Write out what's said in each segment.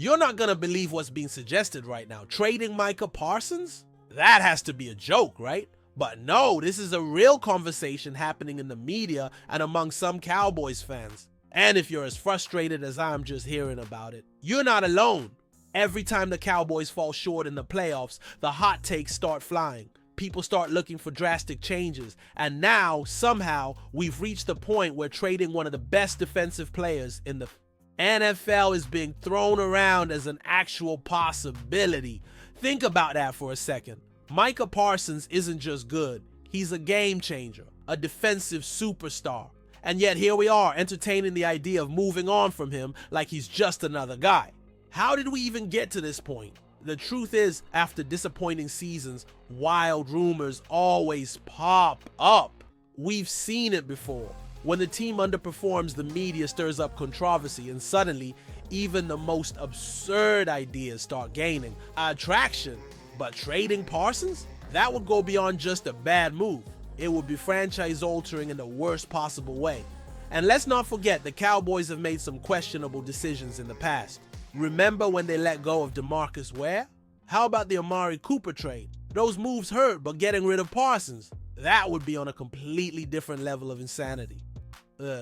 You're not gonna believe what's being suggested right now. Trading Micah Parsons? That has to be a joke, right? But no, this is a real conversation happening in the media and among some Cowboys fans. And if you're as frustrated as I'm just hearing about it, you're not alone. Every time the Cowboys fall short in the playoffs, the hot takes start flying. People start looking for drastic changes. And now, somehow, we've reached the point where trading one of the best defensive players in the NFL is being thrown around as an actual possibility. Think about that for a second. Micah Parsons isn't just good. He's a game changer, a defensive superstar. And yet here we are entertaining the idea of moving on from him like he's just another guy. How did we even get to this point? The truth is, after disappointing seasons, wild rumors always pop up. We've seen it before. When the team underperforms, the media stirs up controversy, and suddenly, even the most absurd ideas start gaining attraction. But trading Parsons? That would go beyond just a bad move. It would be franchise-altering in the worst possible way. And let's not forget, the Cowboys have made some questionable decisions in the past. Remember when they let go of DeMarcus Ware? How about the Amari Cooper trade? Those moves hurt, but getting rid of Parsons, that would be on a completely different level of insanity.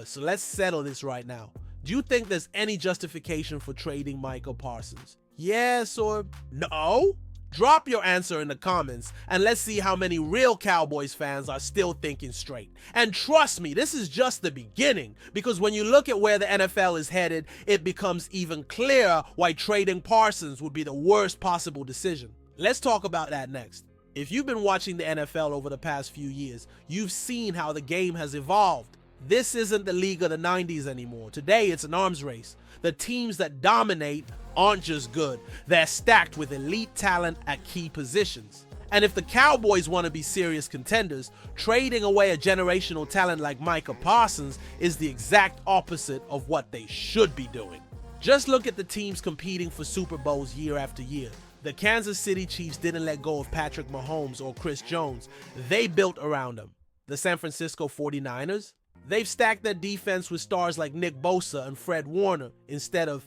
So let's settle this right now. Do you think there's any justification for trading Micah Parsons? Yes or no? Drop your answer in the comments and let's see how many real Cowboys fans are still thinking straight. And trust me, this is just the beginning, because when you look at where the NFL is headed, it becomes even clearer why trading Parsons would be the worst possible decision. Let's talk about that next. If you've been watching the NFL over the past few years, you've seen how the game has evolved. This isn't the league of the 90s anymore. Today, it's an arms race. The teams that dominate aren't just good, they're stacked with elite talent at key positions. And if the Cowboys want to be serious contenders, trading away a generational talent like Micah Parsons is the exact opposite of what they should be doing. Just look at the teams competing for Super Bowls year after year. The Kansas City Chiefs didn't let go of Patrick Mahomes or Chris Jones. They built around them. The San Francisco 49ers? They've stacked their defense with stars like Nick Bosa and Fred Warner instead of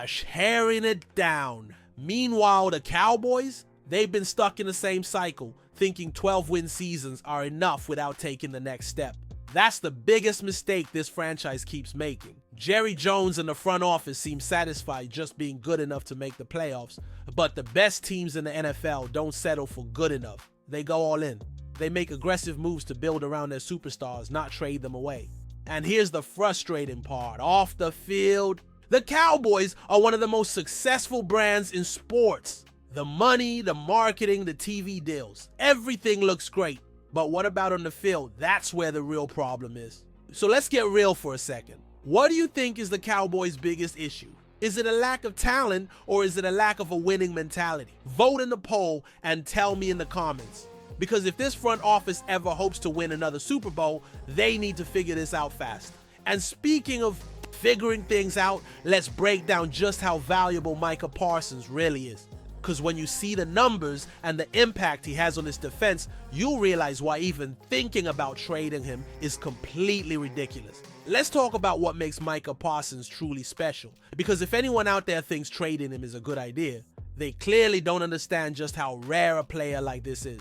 tearing it down. Meanwhile, the Cowboys, they've been stuck in the same cycle, thinking 12-win seasons are enough without taking the next step. That's the biggest mistake this franchise keeps making. Jerry Jones and the front office seem satisfied just being good enough to make the playoffs, but the best teams in the NFL don't settle for good enough. They go all in. They make aggressive moves to build around their superstars, not trade them away. And here's the frustrating part. Off the field, the Cowboys are one of the most successful brands in sports. The money, the marketing, the TV deals, everything looks great. But what about on the field? That's where the real problem is. So let's get real for a second. What do you think is the Cowboys' biggest issue? Is it a lack of talent, or is it a lack of a winning mentality? Vote in the poll and tell me in the comments. Because if this front office ever hopes to win another Super Bowl, they need to figure this out fast. And speaking of figuring things out, let's break down just how valuable Micah Parsons really is. Because when you see the numbers and the impact he has on this defense, you'll realize why even thinking about trading him is completely ridiculous. Let's talk about what makes Micah Parsons truly special. Because if anyone out there thinks trading him is a good idea, they clearly don't understand just how rare a player like this is.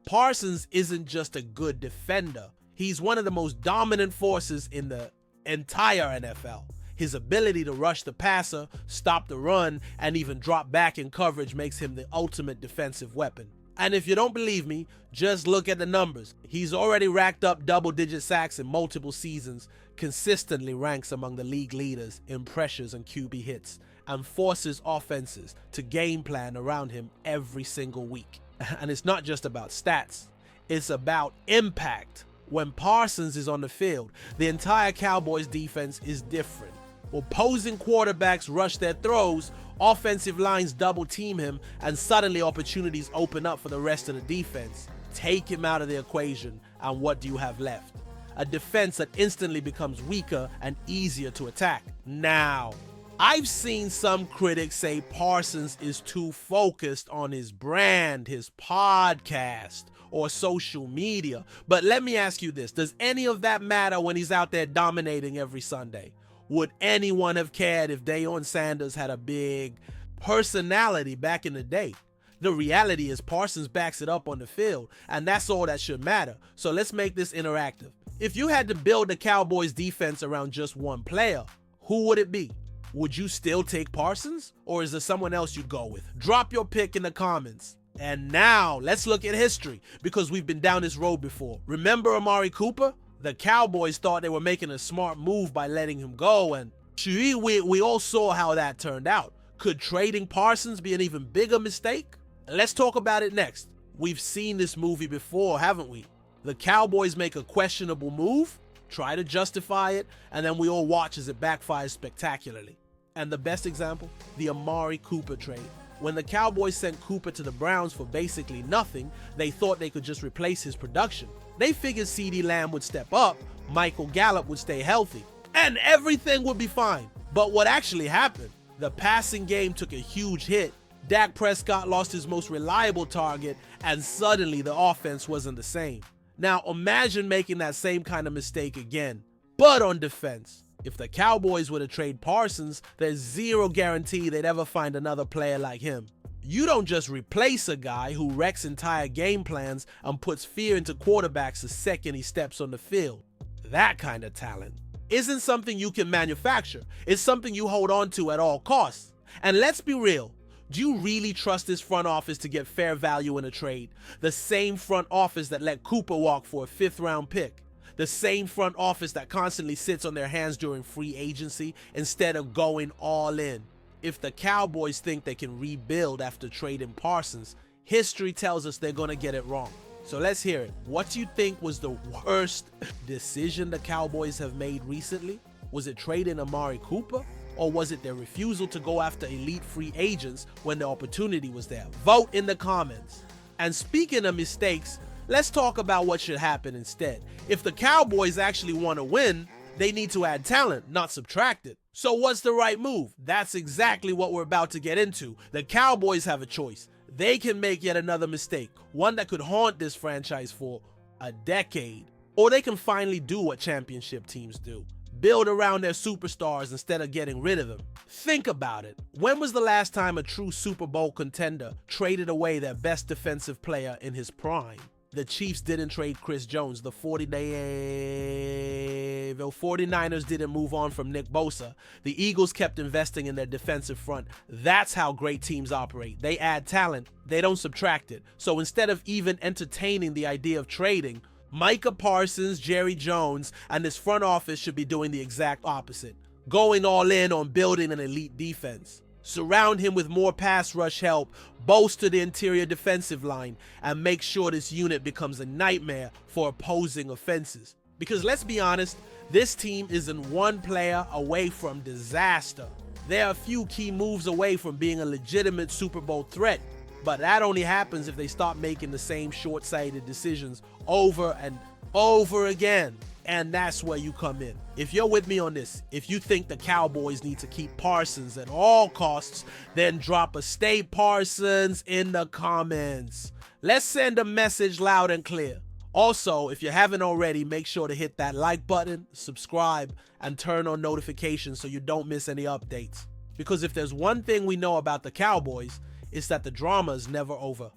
Parsons isn't just a good defender. He's one of the most dominant forces in the entire NFL. His ability to rush the passer, stop the run, and even drop back in coverage makes him the ultimate defensive weapon. And if you don't believe me, just look at the numbers. He's already racked up double-digit sacks in multiple seasons, consistently ranks among the league leaders in pressures and QB hits, and forces offenses to game plan around him every single week. And it's not just about stats, it's about impact. When Parsons is on the field, the entire Cowboys defense is different. Opposing quarterbacks rush their throws, offensive lines double team him, and suddenly opportunities open up for the rest of the defense. Take him out of the equation, and what do you have left? A defense that instantly becomes weaker and easier to attack. Now, I've seen some critics say Parsons is too focused on his brand, his podcast, or social media. But let me ask you this, does any of that matter when he's out there dominating every Sunday? Would anyone have cared if Deion Sanders had a big personality back in the day. The reality is Parsons backs it up on the field, and that's all that should matter. So let's make this interactive. If you had to build the Cowboys defense around just one player, who would it be? Would you still take Parsons, or is there someone else you'd go with? Drop your pick in the comments. And now, let's look at history, because we've been down this road before. Remember Amari Cooper? The Cowboys thought they were making a smart move by letting him go, and we all saw how that turned out. Could trading Parsons be an even bigger mistake? Let's talk about it next. We've seen this movie before, haven't we? The Cowboys make a questionable move, try to justify it, and then we all watch as it backfires spectacularly. And the best example? The Amari Cooper trade. When the Cowboys sent Cooper to the Browns for basically nothing, they thought they could just replace his production. They figured CeeDee Lamb would step up, Michael Gallup would stay healthy, and everything would be fine. But what actually happened? The passing game took a huge hit, Dak Prescott lost his most reliable target, and suddenly the offense wasn't the same. Now imagine making that same kind of mistake again, but on defense. If the Cowboys were to trade Parsons, there's zero guarantee they'd ever find another player like him. You don't just replace a guy who wrecks entire game plans and puts fear into quarterbacks the second he steps on the field. That kind of talent isn't something you can manufacture. It's something you hold on to at all costs. And let's be real, do you really trust this front office to get fair value in a trade? The same front office that let Cooper walk for a 5th-round pick. The same front office that constantly sits on their hands during free agency instead of going all in. If the Cowboys think they can rebuild after trading Parsons, history tells us they're going to get it wrong. So let's hear it. What do you think was the worst decision the Cowboys have made recently? Was it trading Amari Cooper? Or was it their refusal to go after elite free agents when the opportunity was there? Vote in the comments. And speaking of mistakes, let's talk about what should happen instead. If the Cowboys actually want to win, they need to add talent, not subtract it. So what's the right move? That's exactly what we're about to get into. The Cowboys have a choice. They can make yet another mistake, one that could haunt this franchise for a decade. Or they can finally do what championship teams do. Build around their superstars instead of getting rid of them. Think about it. When was the last time a true Super Bowl contender traded away their best defensive player in his prime? The Chiefs didn't trade Chris Jones. The 49ers didn't move on from Nick Bosa. The Eagles kept investing in their defensive front. That's how great teams operate. They add talent. They don't subtract it. So instead of even entertaining the idea of trading, Micah Parsons, Jerry Jones, and this front office should be doing the exact opposite. Going all in on building an elite defense. Surround him with more pass rush help, bolster the interior defensive line, and make sure this unit becomes a nightmare for opposing offenses. Because let's be honest, this team isn't one player away from disaster. They're a few key moves away from being a legitimate Super Bowl threat, but that only happens if they stop making the same short-sighted decisions over and over again. And that's where you come in. If you're with me on this, if you think the Cowboys need to keep Parsons at all costs, then drop a "Stay Parsons" in the comments. Let's send a message loud and clear. Also, if you haven't already, make sure to hit that like button, subscribe, and turn on notifications so you don't miss any updates. Because if there's one thing we know about the Cowboys, it's that the drama is never over.